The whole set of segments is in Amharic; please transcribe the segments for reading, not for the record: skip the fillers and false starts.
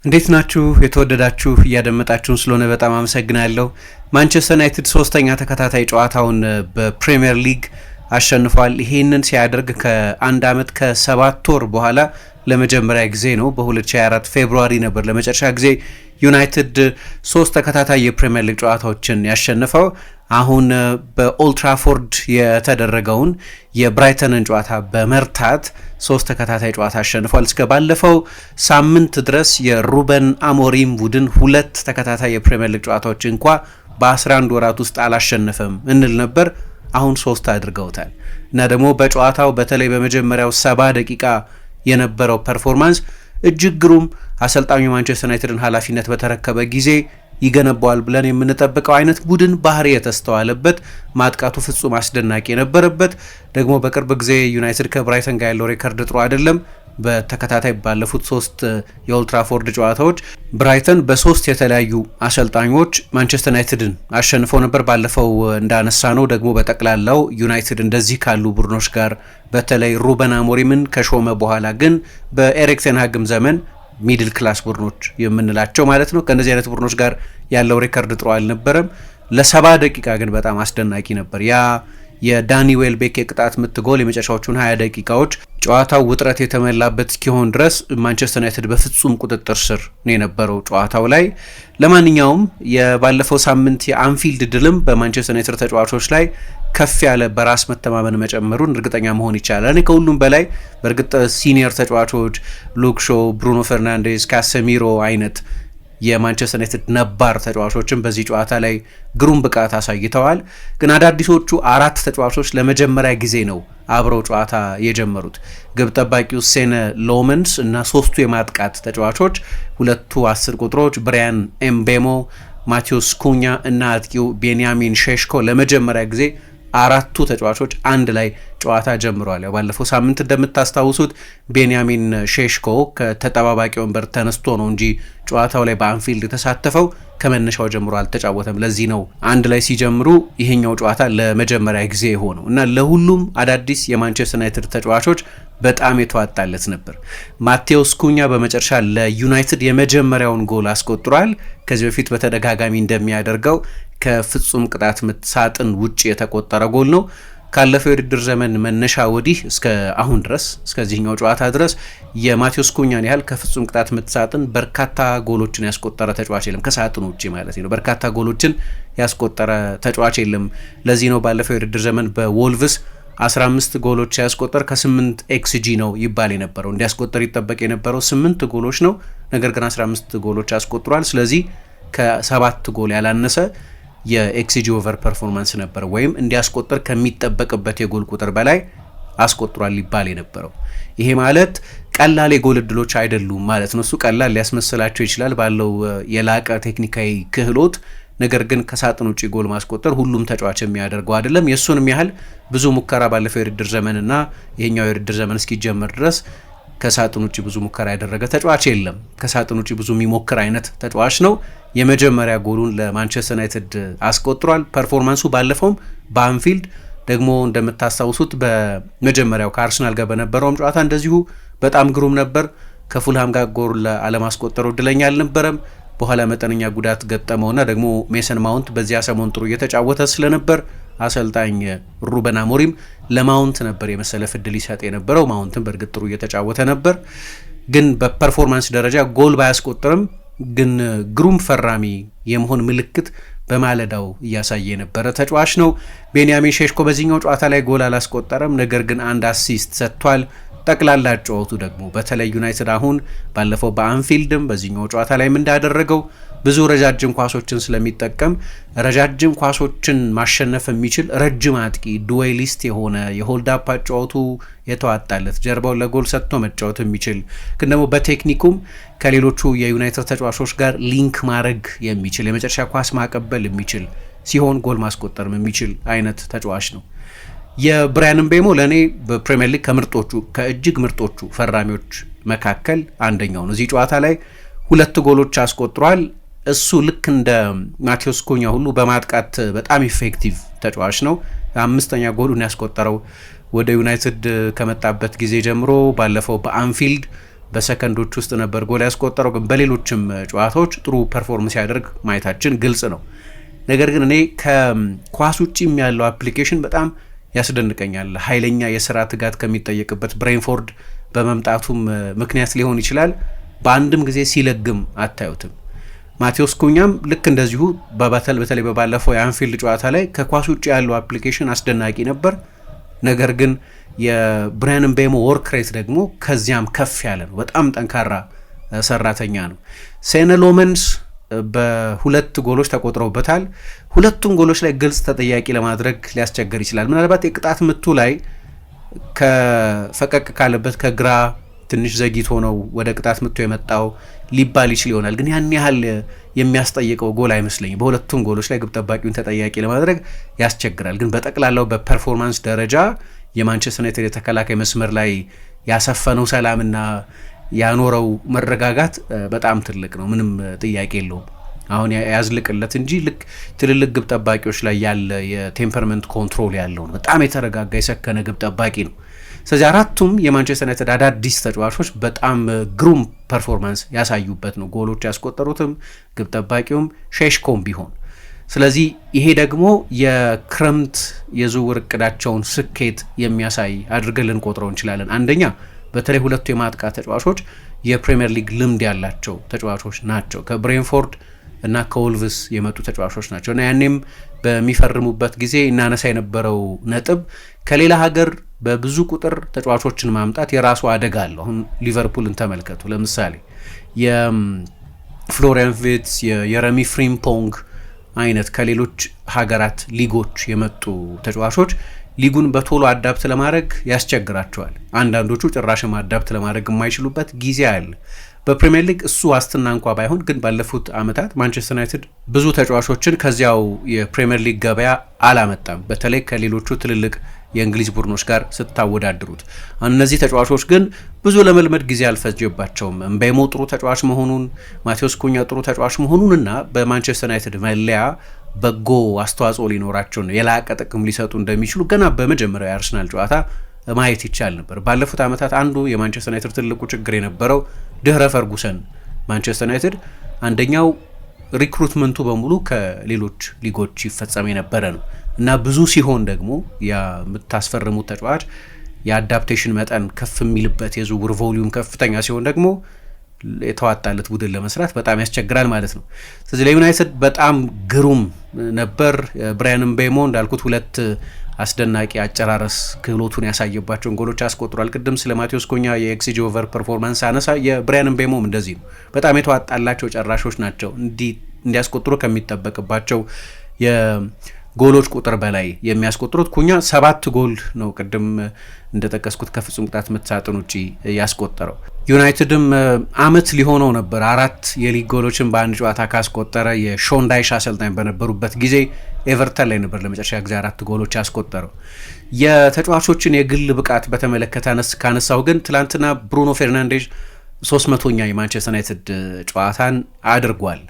እንዴት ናችሁ? የተወደዳችሁ እያደመጣችሁን ስለሆነ በጣም አመሰግናለሁ። ማንቸስተር ዩናይትድ ሶስተኛ ተከታታይ ጨዋታውን በፕሪሚየር ሊግ አሸንፏል። ይህንን ሲያደርግ ከአንድ ዓመት ከ7 ወር በኋላ ለመጀመሪያ ጊዜ ነው። በ2024 ፌብሩዋሪ ነበር ለመጨረሻ ጊዜ ዩናይትድ 3 ተከታታይ የፕሪሚየር ሊግ ጨዋታዎችን ያሸነፈው። አሁን በኦልትራፎርድ የተደረገውን የብራይተንን ጨዋታ በመርታት 3 ተከታታይ ጨዋታ አሸንፏል። እስከ ባለፈው ሳምንት ድረስ የሩበን አሞሪም ቡድን 2 ተከታታይ የፕሪሚየር ሊግ ጨዋታዎች እንኳ በ11 ወራት ውስጥ አላሸነፈም እንል ነበር። አሁን 3 አድርገውታል እና ደግሞ በጨዋታው በተለይ በመጀመሪያው 70 ደቂቃ የነበረው ፐርፎርማንስ እጅግ ግሩም፣ አሰልጣኙ ማንቸስተር ዩናይትድን ኃላፊነት በተረከበ ጊዜ ይገነባዋል ብለን የምንጠብቀው አይነት ቡድን ባህሪ የተስተዋለበት፣ ማጥቃቱ ፍጹም አስደናቂ የነበረበት፣ ደግሞ በቅርብ ጊዜ ዩናይትድ ከብራይተን ጋር ያለው ሬከርድ ጥሩ አይደለም። በተከታታይ ባለፉት 3 የኦልትራፎርድ ጨዋታዎች ብራይተን በ3 የተለያዩ አሰልጣኞች ማንቸስተር ዩናይትድን አሸንፈው ነበር። ባለፈው እንዳነሳ ነው ደግሞ በጠቅላላው ዩናይትድ እንደዚህ ካሉ ቡድኖች ጋር በተለይ ሩበን አሞሪምን ከሾመ በኋላ ግን በኤሪክ ቴን ሃግም ዘመን ሚድል ክላስ ቡድኖች የምንላቸው ማለት ነው ከእነዚህ አይነት ቡድኖች ጋር ያለው ሬከርድ ጥሩ አልነበረም። ለ70 ደቂቃ ግን በጣም አስደናቂ ነበር። ያ የዳኒ ዌልቤክ የቅጣት ምት ጎል የመጨረሻዎቹን 20 ደቂቃዎች ጨዋታው ውጥረት የተመላበት እስኪሆን ድረስ ማንቸስተር ዩናይትድ በፍጹም ቁጥጥር ስር ነው የነበረው ጨዋታው ላይ። ለማንኛውም የባለፈው ሳምንት የአንፊልድ ድልም በማንቸስተር ዩናይትድ ተጫዋቾች ላይ ከፍ ያለ በራስ መተማመን መጨመሩን እርግጠኛ መሆን ይቻላል። እኔ ከሁሉም በላይ በእርግጥ ሲኒየር ተጫዋቾች ሉክ ሾው፣ ብሩኖ ፈርናንዴዝ፣ ካሰሚሮ አይነት የማንቸስተር ዩናይትድ ነባር ተጫዋቾችን በዚህ ጨዋታ ላይ ግሩም ብቃት አሳይተዋል። ግን አዳዲሶቹ 4 ተጫዋቾች ለመጀመሪያ ጊዜ ነው አብረው ጨዋታ የጀመሩት። ግብ ጠባቂው ሴነ ሎመንስ እና 3ቱ የማጥቃት ተጫዋቾች 2ቱ 10 ቁጥሮች ብሪያን ኤምቤሞ፣ ማቴዎስ ኩኛ እና አጥቂው ቤንያሚን ሼሽኮ ለመጀመሪያ ጊዜ 4ቱ ተጫዋቾች አንድ ላይ ጨዋታ ጀምረዋል። ያው ባለፈው ሳምንት እንደምታስታውሱት ቤንያሚን ሼሽኮ ከተጠባባቂ ወንበር ተነስቶ ነው እንጂ ጨዋታው ላይ በአንፊልድ የተሳተፈው ከመነሻው ጀምሮ አልተጫወተም። ለዚህ ነው አንድ ላይ ሲጀምሩ ይሄኛው ጨዋታ ለመጀመሪያ ጊዜ የሆነው እና ለሁሉም አዳዲስ የማንቸስተር ዩናይትድ ተጫዋቾች በጣም የተዋጣለት ነበር። ማቴዎስ ኩኛ በመጨረሻ ለዩናይትድ የመጀመሪያውን ጎል አስቆጥሯል። ከዚህ በፊት በተደጋጋሚ እንደሚያደርገው ከፍጹም ቅጣት ምት ሳጥን ውጭ የተቆጠረ ጎል ነው። ካለፈው የውድድር ዘመን መነሻ ወዲህ እስከ አሁን ድረስ እስከዚህኛው ጨዋታ ድረስ የማቴዎስ ኩኛን ያህል ከፍጹም ቅጣት ምት ሳጥን በርካታ ጎሎችን ያስቆጠረ ተጫዋች የለም። ከሳጥን ውጭ ማለት ነው። በርካታ ጎሎችን ያስቆጠረ ተጫዋች የለም። ለዚህ ነው ባለፈው የውድድር ዘመን በዎልቭስ 15 ጎሎች ሲያስቆጠር ከ8 ኤክስጂ ነው ይባል የነበረው። እንዲያስቆጠር ይጠበቅ የነበረው 8 ጎሎች ነው። ነገር ግን 15 ጎሎች አስቆጥሯል። ስለዚህ ከ7 ጎል ያላነሰ የኤክስጂ ኦቨር ፐርፎርማንስ ነበር፣ ወይም እንዲያስቆጥር ከሚጠበቅበት የጎል ቁጥር በላይ አስቆጥሯል ይባል የነበረው። ይሄ ማለት ቀላል የጎል እድሎች አይደሉም ማለት ነው። እሱ ቀላል ሊያስመስላቸው ይችላል ባለው የላቀ ቴክኒካዊ ክህሎት። ነገር ግን ከሳጥን ውጭ ጎል ማስቆጠር ሁሉም ተጫዋች የሚያደርገው አይደለም። የእሱንም ያህል ብዙ ሙከራ ባለፈው የውድድር ዘመንና ይሄኛው የውድድር ዘመን እስኪጀመር ድረስ ከሳጥን ውጭ ብዙ ሙከራ ያደረገ ተጫዋች የለም። ከሳጥን ውጭ ብዙ የሚሞክር አይነት ተጫዋች ነው። የመጀመሪያ ጎሉን ለማንቸስተር ዩናይትድ አስቆጥሯል። ፐርፎርማንሱ ባለፈውም በአንፊልድ ደግሞ እንደምታስታውሱት በመጀመሪያው ከአርሰናል ጋር በነበረውም ጨዋታ እንደዚሁ በጣም ግሩም ነበር። ከፉልሃም ጋር ጎል አለማስቆጠሩ እድለኛ አልነበረም። በኋላ መጠነኛ ጉዳት ገጠመውና ደግሞ ሜሰን ማውንት በዚያ ሰሞን ጥሩ እየተጫወተ ስለነበር አሰልጣኝ ሩበን አሞሪም ለማውንት ነበር የመሰለፍ እድል ይሰጥ የነበረው። ማውንትም በእርግጥ ጥሩ እየተጫወተ ነበር፣ ግን በፐርፎርማንስ ደረጃ ጎል ባያስቆጥርም ግን ግሩም ፈራሚ የመሆን ምልክት በማለዳው እያሳየ የነበረ ተጫዋች ነው። ቤንያሚን ሼሽኮ በዚህኛው ጨዋታ ላይ ጎል አላስቆጠረም፣ ነገር ግን 1 አሲስት ሰጥቷል። ጠቅላላ ጨዋቱ ደግሞ በተለይ ዩናይትድ አሁን ባለፈው በአንፊልድም በዚህኛው ጨዋታ ላይም እንዳደረገው ብዙ ረጃጅም ኳሶችን ስለሚጠቀም ረጃጅም ኳሶችን ማሸነፍ የሚችል ረጅም አጥቂ ዱዌሊስት የሆነ የሆልዳፕ ጨዋቱ የተዋጣለት ጀርባውን ለጎል ሰጥቶ መጫወት የሚችል ግን ደግሞ በቴክኒኩም ከሌሎቹ የዩናይትድ ተጫዋቾች ጋር ሊንክ ማድረግ የሚችል የመጨረሻ ኳስ ማቀበል የሚችል ሲሆን ጎል ማስቆጠርም የሚችል አይነት ተጫዋች ነው። የብራያን ኤምቤሞ ለእኔ በፕሪሚየር ሊግ ከምርጦቹ ከእጅግ ምርጦቹ ፈራሚዎች መካከል አንደኛው ነው። እዚህ ጨዋታ ላይ 2 ጎሎች አስቆጥሯል። እሱ ልክ እንደ ማቴዎስ ኩኛ ሁሉ በማጥቃት በጣም ኢፌክቲቭ ተጫዋች ነው። 5ኛ ጎሉን ያስቆጠረው ወደ ዩናይትድ ከመጣበት ጊዜ ጀምሮ ባለፈው በአንፊልድ በሰከንዶች ውስጥ ነበር ጎል ያስቆጠረው። ግን በሌሎችም ጨዋታዎች ጥሩ ፐርፎርመንስ ሲያደርግ ማየታችን ግልጽ ነው። ነገር ግን እኔ ከኳስ ውጭም ያለው አፕሊኬሽን በጣም ያስደንቀኛል። ኃይለኛ የስራ ትጋት ከሚጠየቅበት ብሬንፎርድ በመምጣቱም ምክንያት ሊሆን ይችላል። በአንድም ጊዜ ሲለግም አታዩትም። ማቴዎስ ኩኛም ልክ እንደዚሁ በተለይ በባለፈው የአንፊልድ ጨዋታ ላይ ከኳስ ውጭ ያለው አፕሊኬሽን አስደናቂ ነበር። ነገር ግን የብራያን ምቤሞ ወርክ ሬት ደግሞ ከዚያም ከፍ ያለ ነው። በጣም ጠንካራ ሰራተኛ ነው። ሴነ ሎመንስ በሁለት ጎሎች ተቆጥረውበታል። ሁለቱም ጎሎች ላይ ግልጽ ተጠያቂ ለማድረግ ሊያስቸግር ይችላል። ምናልባት የቅጣት ምቱ ላይ ከፈቀቅ ካለበት ከግራ ትንሽ ዘግይቶ ነው ወደ ቅጣት ምቱ የመጣው ሊባል ይችል ይሆናል። ግን ያን ያህል የሚያስጠይቀው ጎል አይመስለኝም። በሁለቱም ጎሎች ላይ ግብ ጠባቂውን ተጠያቂ ለማድረግ ያስቸግራል። ግን በጠቅላላው በፐርፎርማንስ ደረጃ የማንቸስተር ዩናይትድ የተከላካይ መስመር ላይ ያሰፈነው ሰላምና ያኖረው መረጋጋት በጣም ትልቅ ነው። ምንም ጥያቄ የለውም። አሁን ያዝልቅለት እንጂ ልክ ትልልቅ ግብ ጠባቂዎች ላይ ያለ የቴምፐርመንት ኮንትሮል ያለው ነው። በጣም የተረጋጋ የሰከነ ግብ ጠባቂ ነው። ስለዚህ አራቱም የማንቸስተር ዩናይትድ አዳዲስ ተጫዋቾች በጣም ግሩም ፐርፎርማንስ ያሳዩበት ነው። ጎሎች ያስቆጠሩትም ግብ ጠባቂውም ሼሽኮም ቢሆን። ስለዚህ ይሄ ደግሞ የክረምት የዝውውር እቅዳቸውን ስኬት የሚያሳይ አድርገን ልንቆጥረው እንችላለን። አንደኛ በተለይ ሁለቱ የማጥቃት ተጫዋቾች የፕሪሚየር ሊግ ልምድ ያላቸው ተጫዋቾች ናቸው። ከብሬንፎርድ እና ከወልቭስ የመጡ ተጫዋቾች ናቸው እና ያኔም በሚፈርሙበት ጊዜ እናነሳ የነበረው ነጥብ ከሌላ ሀገር በብዙ ቁጥር ተጫዋቾችን ማምጣት የራሱ አደጋ አለው። አሁን ሊቨርፑልን ተመልከቱ። ለምሳሌ የፍሎሪያን ቪርትዝ፣ የየረሚ ፍሪምፖንግ አይነት ከሌሎች ሀገራት ሊጎች የመጡ ተጫዋቾች ሊጉን በቶሎ አዳፕት ለማድረግ ያስቸግራቸዋል። አንዳንዶቹ ጭራሽም አዳፕት ለማድረግ የማይችሉበት ጊዜ አለ። በፕሪሚየር ሊግ እሱ ዋስትና እንኳ ባይሆን ግን ባለፉት ዓመታት ማንቸስተር ዩናይትድ ብዙ ተጫዋቾችን ከዚያው የፕሪሚየር ሊግ ገበያ አላመጣም። በተለይ ከሌሎቹ ትልልቅ የእንግሊዝ ቡድኖች ጋር ስታወዳድሩት እነዚህ ተጫዋቾች ግን ብዙ ለመልመድ ጊዜ አልፈጀባቸውም። ምቤሞ ጥሩ ተጫዋች መሆኑን፣ ማቴዎስ ኩኛ ጥሩ ተጫዋች መሆኑንና በማንቸስተር ዩናይትድ መለያ በጎ አስተዋጽኦ ሊኖራቸው ነው የላቀ ጥቅም ሊሰጡ እንደሚችሉ ገና በመጀመሪያው የአርሰናል ጨዋታ ማየት ይቻል ነበር። ባለፉት ዓመታት አንዱ የማንቸስተር ዩናይትድ ትልቁ ችግር የነበረው ድህረ ፈርጉሰን ማንቸስተር ዩናይትድ አንደኛው ሪክሩትመንቱ በሙሉ ከሌሎች ሊጎች ይፈጸም የነበረ ነው እና ብዙ ሲሆን ደግሞ የምታስፈርሙት ተጫዋች የአዳፕቴሽን መጠን ከፍ የሚልበት የዝውውር ቮሊዩም ከፍተኛ ሲሆን ደግሞ የተዋጣለት ቡድን ለመስራት በጣም ያስቸግራል ማለት ነው። ስለዚህ ለዩናይትድ በጣም ግሩም ነበር። ብራያን ምቤሞ እንዳልኩት ሁለት አስደናቂ አጨራረስ ክህሎቱን ያሳየባቸውን ጎሎች አስቆጥሯል። ቅድም ስለ ማቴዎስ ኩኛ የኤክስጂ ኦቨር ፐርፎርማንስ አነሳ። የብራያን ምቤሞም እንደዚህ ነው። በጣም የተዋጣላቸው ጨራሾች ናቸው። እንዲያስቆጥሩ ከሚጠበቅባቸው የጎሎች ቁጥር በላይ የሚያስቆጥሩት ኩኛ 7 ጎል ነው። ቅድም እንደጠቀስኩት ከፍጹም ቅጣት ምት ሳጥን ውጪ ያስቆጠረው። ዩናይትድም አመት ሊሆነው ነበር 4 የሊግ ጎሎችን በአንድ ጨዋታ ካስቆጠረ። የሾን ዳይሽ አሰልጣኝ በነበሩበት ጊዜ ኤቨርተን ላይ ነበር ለመጨረሻ ጊዜ 4 ጎሎች ያስቆጠረው። የተጫዋቾችን የግል ብቃት በተመለከተ ካነሳው ግን ትላንትና ብሩኖ ፌርናንዴዝ 300ኛ የማንቸስተር ዩናይትድ ጨዋታን አድርጓል።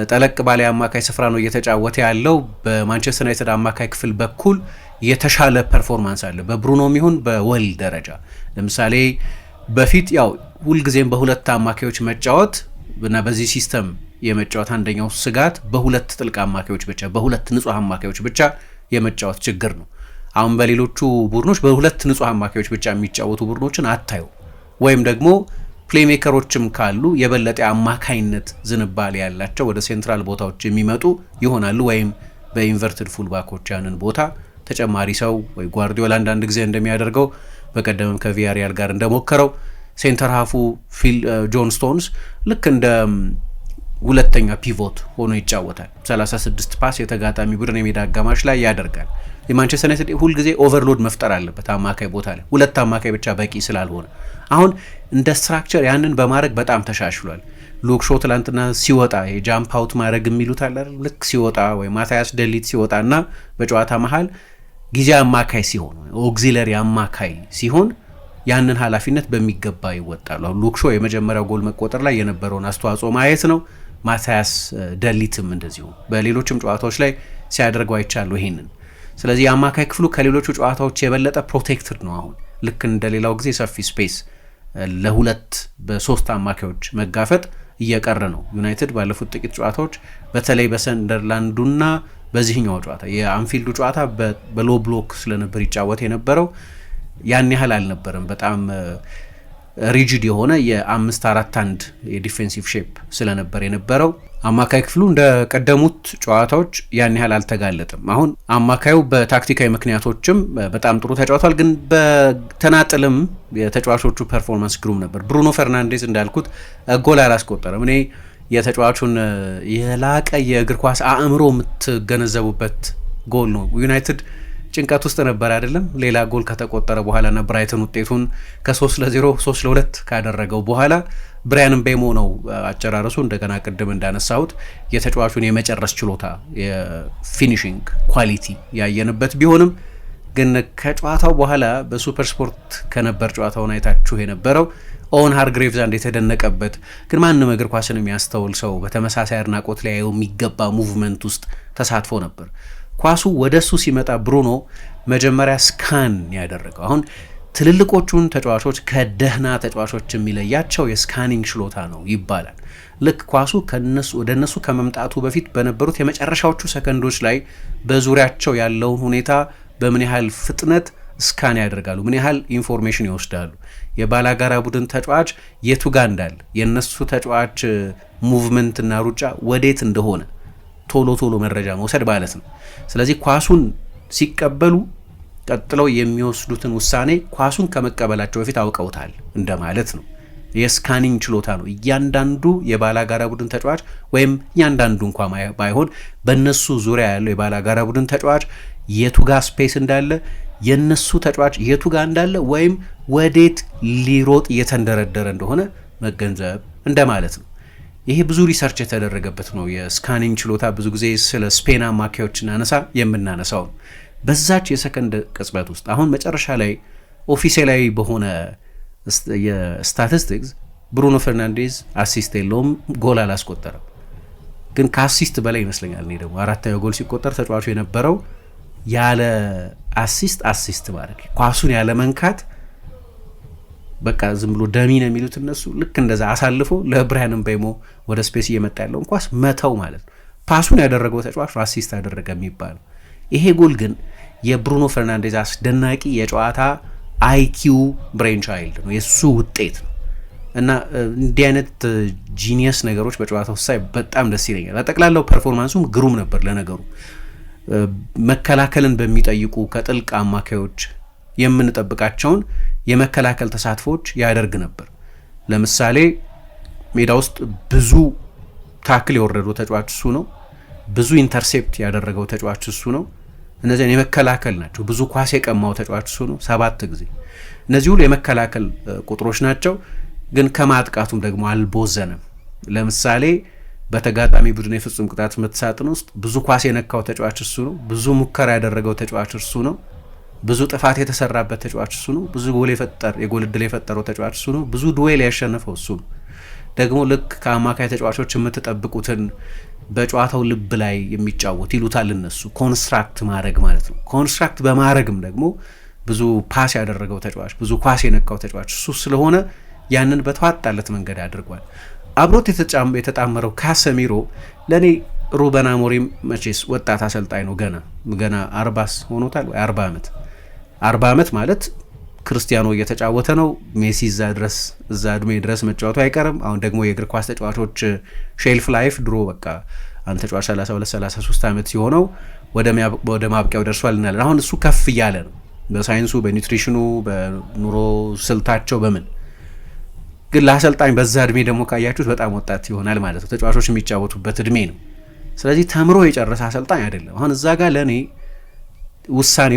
ጠለቅ ባለ አማካይ ስፍራ ነው እየተጫወተ ያለው። በማንቸስተር ዩናይትድ አማካይ ክፍል በኩል የተሻለ ፐርፎርማንስ አለ በብሩኖም ይሁን በወል ደረጃ። ለምሳሌ በፊት ያው ሁልጊዜም በሁለት አማካዮች መጫወት እና በዚህ ሲስተም የመጫወት አንደኛው ስጋት በሁለት ጥልቅ አማካዮች ብቻ በሁለት ንጹህ አማካዮች ብቻ የመጫወት ችግር ነው። አሁን በሌሎቹ ቡድኖች በሁለት ንጹህ አማካዮች ብቻ የሚጫወቱ ቡድኖችን አታዩ። ወይም ደግሞ ፕሌሜከሮችም ካሉ የበለጠ አማካይነት ዝንባሌ ያላቸው ወደ ሴንትራል ቦታዎች የሚመጡ ይሆናሉ። ወይም በኢንቨርትድ ፉልባኮች ያንን ቦታ ተጨማሪ ሰው ወይ ጓርዲዮላ አንዳንድ ጊዜ እንደሚያደርገው በቀደምም ከቪያሪያል ጋር እንደሞከረው ሴንተር ሃፉ ጆን ስቶንስ ልክ እንደ ሁለተኛ ፒቮት ሆኖ ይጫወታል። 36 ፓስ የተጋጣሚ ቡድን የሜዳ አጋማሽ ላይ ያደርጋል። የማንቸስተር ዩናይትድ ሁልጊዜ ኦቨርሎድ መፍጠር አለበት አማካይ ቦታ ላይ። ሁለት አማካይ ብቻ በቂ ስላልሆነ አሁን እንደ ስትራክቸር ያንን በማድረግ በጣም ተሻሽሏል። ሉክ ሾው ትላንትና ሲወጣ የጃምፕ አውት ማድረግ የሚሉት አለ አይደል? ልክ ሲወጣ ወይ ማታያስ ደሊት ሲወጣና በጨዋታ መሃል ጊዜ አማካይ ሲሆን ኦግዚለሪ አማካይ ሲሆን ያንን ኃላፊነት በሚገባ ይወጣሉ። ሉክ ሾው የመጀመሪያው ጎል መቆጠር ላይ የነበረውን አስተዋጽኦ ማየት ነው። ማታያስ ደሊትም እንደዚሁ በሌሎችም ጨዋታዎች ላይ ሲያደርገው አይቻለሁ ይሄንን። ስለዚህ የአማካይ ክፍሉ ከሌሎቹ ጨዋታዎች የበለጠ ፕሮቴክትድ ነው። አሁን ልክ እንደሌላው ጊዜ ሰፊ ስፔስ ለሁለት በሶስት አማካዮች መጋፈጥ እየቀረ ነው። ዩናይትድ ባለፉት ጥቂት ጨዋታዎች በተለይ በሰንደርላንዱና በዚህኛው ጨዋታ የአንፊልዱ ጨዋታ በሎ ብሎክ ስለነበር ይጫወት የነበረው ያን ያህል አልነበረም። በጣም ሪጂድ የሆነ የ5-4-1 የዲፌንሲቭ ሼፕ ስለነበር የነበረው አማካይ ክፍሉ እንደ ቀደሙት ጨዋታዎች ያን ያህል አልተጋለጥም። አሁን አማካዩ በታክቲካዊ ምክንያቶችም በጣም ጥሩ ተጫውቷል፣ ግን በተናጥልም የተጫዋቾቹ ፐርፎርማንስ ግሩም ነበር። ብሩኖ ፈርናንዴዝ እንዳልኩት ጎል አላስቆጠረም። እኔ የተጫዋቹን የላቀ የእግር ኳስ አእምሮ የምትገነዘቡበት ጎል ነው። ዩናይትድ ጭንቀት ውስጥ ነበር አይደለም፣ ሌላ ጎል ከተቆጠረ በኋላ ና ብራይተን ውጤቱን ከ3-0 3-2 ካደረገው በኋላ ብራያን ምቤሞ ነው አጨራረሱ። እንደገና ቅድም እንዳነሳሁት የተጫዋቹን የመጨረስ ችሎታ የፊኒሽንግ ኳሊቲ ያየንበት ቢሆንም ግን ከጨዋታው በኋላ በሱፐር ስፖርት ከነበር ጨዋታውን አይታችሁ የነበረው ኦwen ሃርግሬቭዝ አንድ የተደነቀበት ግን ማንም እግር ኳስን የሚያስተውል ሰው በተመሳሳይ አድናቆት ላይ የሚገባ ሙቭመንት ውስጥ ተሳትፎ ነበር። ኳሱ ወደሱ ሲመጣ ብሩኖ መጀመሪያ ስካን ያደረገው። አሁን ትልልቆቹን ተጫዋቾች ከደህና ተጫዋቾች የሚለያቸው የስካኒንግ ችሎታ ነው ይባላል። ልክ ኳሱ ወደ እነሱ ከመምጣቱ በፊት በነበሩት የመጨረሻዎቹ ሰከንዶች ላይ በዙሪያቸው ያለውን ሁኔታ በምን ያህል ፍጥነት ስካን ያደርጋሉ፣ ምን ያህል ኢንፎርሜሽን ይወስዳሉ፣ የባላጋራ ቡድን ተጫዋች የቱ ጋ እንዳለ፣ የእነሱ ተጫዋች ሙቭመንትና ሩጫ ወዴት እንደሆነ ቶሎ መረጃ መውሰድ ማለት ነው። ስለዚህ ኳሱን ሲቀበሉ ቀጥለው የሚወስዱትን ውሳኔ ኳሱን ከመቀበላቸው በፊት አውቀውታል እንደማለት ነው። የስካኒንግ ችሎታ ነው። እያንዳንዱ የባላጋራ ቡድን ተጫዋች ወይም እያንዳንዱ እንኳ ባይሆን በእነሱ ዙሪያ ያለው የባላጋራ ቡድን ተጫዋች የቱጋ ስፔስ እንዳለ፣ የነሱ ተጫዋች የቱጋ እንዳለ ወይም ወዴት ሊሮጥ እየተንደረደረ እንደሆነ መገንዘብ እንደማለት ነው። ይሄ ብዙ ሪሰርች የተደረገበት ነው። የስካኒንግ ችሎታ ብዙ ጊዜ ስለ ስፔን አማካዮች እናነሳ የምናነሳው ነው። በዛች የሰከንድ ቅጽበት ውስጥ አሁን መጨረሻ ላይ ኦፊሴላዊ በሆነ የስታቲስቲክስ ብሩኖ ፈርናንዴዝ አሲስት የለውም፣ ጎል አላስቆጠረም። ግን ከአሲስት በላይ ይመስለኛል። እኔ ደግሞ አራተኛው ጎል ሲቆጠር ተጫዋቹ የነበረው ያለ አሲስት ማድረግ ኳሱን ያለ መንካት በቃ ዝም ብሎ ደሚ ነው የሚሉት እነሱ። ልክ እንደዛ አሳልፎ ለብራያን ምቤሞ ወደ ስፔስ እየመጣ ያለውን ኳስ መተው ማለት ነው። ፓሱን ያደረገው ተጫዋች አሲስት አደረገ የሚባለው። ይሄ ጎል ግን የብሩኖ ፈርናንዴዝ አስደናቂ የጨዋታ አይኪው ብሬን ቻይልድ ነው፣ የሱ ውጤት ነው። እና እንዲህ አይነት ጂኒየስ ነገሮች በጨዋታው ሳይ በጣም ደስ ይለኛል። በጠቅላላው ፐርፎርማንሱም ግሩም ነበር። ለነገሩ መከላከልን በሚጠይቁ ከጥልቅ አማካዮች የምንጠብቃቸውን የመከላከል ተሳትፎች ያደርግ ነበር። ለምሳሌ ሜዳ ውስጥ ብዙ ታክል የወረደው ተጫዋች እሱ ነው። ብዙ ኢንተርሴፕት ያደረገው ተጫዋች እሱ ነው። እነዚያን የመከላከል ናቸው። ብዙ ኳስ የቀማው ተጫዋች እሱ ነው 7 ጊዜ። እነዚህ ሁሉ የመከላከል ቁጥሮች ናቸው። ግን ከማጥቃቱም ደግሞ አልቦዘነም። ለምሳሌ በተጋጣሚ ቡድን የፍጹም ቅጣት ምት ሳጥን ውስጥ ብዙ ኳስ የነካው ተጫዋች እሱ ነው። ብዙ ሙከራ ያደረገው ተጫዋች እሱ ነው። ብዙ ጥፋት የተሰራበት ተጫዋች እሱ ነው። ብዙ የጎል ዕድል የፈጠረው ተጫዋች እሱ ነው። ብዙ ዱዌል ያሸነፈው እሱ ነው። ደግሞ ልክ ከአማካይ ተጫዋቾች የምትጠብቁትን በጨዋታው ልብ ላይ የሚጫወት ይሉታል እነሱ ኮንስትራክት ማድረግ ማለት ነው። ኮንስትራክት በማድረግም ደግሞ ብዙ ፓስ ያደረገው ተጫዋች፣ ብዙ ኳስ የነካው ተጫዋች እሱ ስለሆነ ያንን በተዋጣለት መንገድ አድርጓል። አብሮት የተጣመረው ካሰሚሮ ለእኔ ሩበን አሞሪም መቼስ ወጣት አሰልጣኝ ነው። ገና 40 ሆኖታል ወይ 40 ዓመት ማለት ክርስቲያኖ እየተጫወተ ነው። ሜሲ እዛ እድሜ ድረስ መጫወቱ አይቀርም። አሁን ደግሞ የእግር ኳስ ተጫዋቾች ሼልፍ ላይፍ ድሮ በቃ አንድ ተጫዋች 32-33 ዓመት ሲሆነው ወደ ማብቂያው ደርሷል እናለን። አሁን እሱ ከፍ እያለ ነው በሳይንሱ፣ በኒውትሪሽኑ፣ በኑሮ ስልታቸው በምን ግን ለአሰልጣኝ በዛ እድሜ ደግሞ ካያችሁት በጣም ወጣት ይሆናል ማለት ነው። ተጫዋቾች የሚጫወቱበት እድሜ ነው። ስለዚህ ተምሮ የጨረሰ አሰልጣኝ አይደለም። አሁን እዛ ጋር ለእኔ ውሳኔ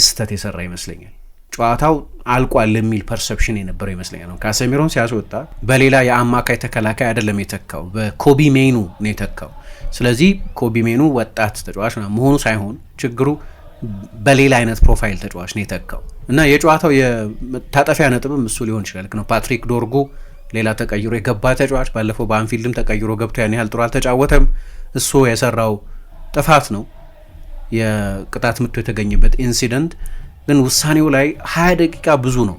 ስህተት የሰራ ይመስለኛል። ጨዋታው አልቋል የሚል ፐርሰፕሽን የነበረው ይመስለኛል። ካሰሚሮን ሲያስወጣ በሌላ የአማካይ ተከላካይ አይደለም የተካው፣ በኮቢ ሜኑ ነው የተካው። ስለዚህ ኮቢ ሜኑ ወጣት ተጫዋች መሆኑ ሳይሆን ችግሩ በሌላ አይነት ፕሮፋይል ተጫዋች ነው የተካው እና የጨዋታው የመታጠፊያ ነጥብም እሱ ሊሆን ይችላል ነው። ፓትሪክ ዶርጉ ሌላ ተቀይሮ የገባ ተጫዋች፣ ባለፈው በአንፊልድም ተቀይሮ ገብቶ ያን ያህል ጥሩ አልተጫወተም። እሱ የሰራው ጥፋት ነው የቅጣት ምቱ የተገኘበት ኢንሲደንት። ግን ውሳኔው ላይ 20 ደቂቃ ብዙ ነው።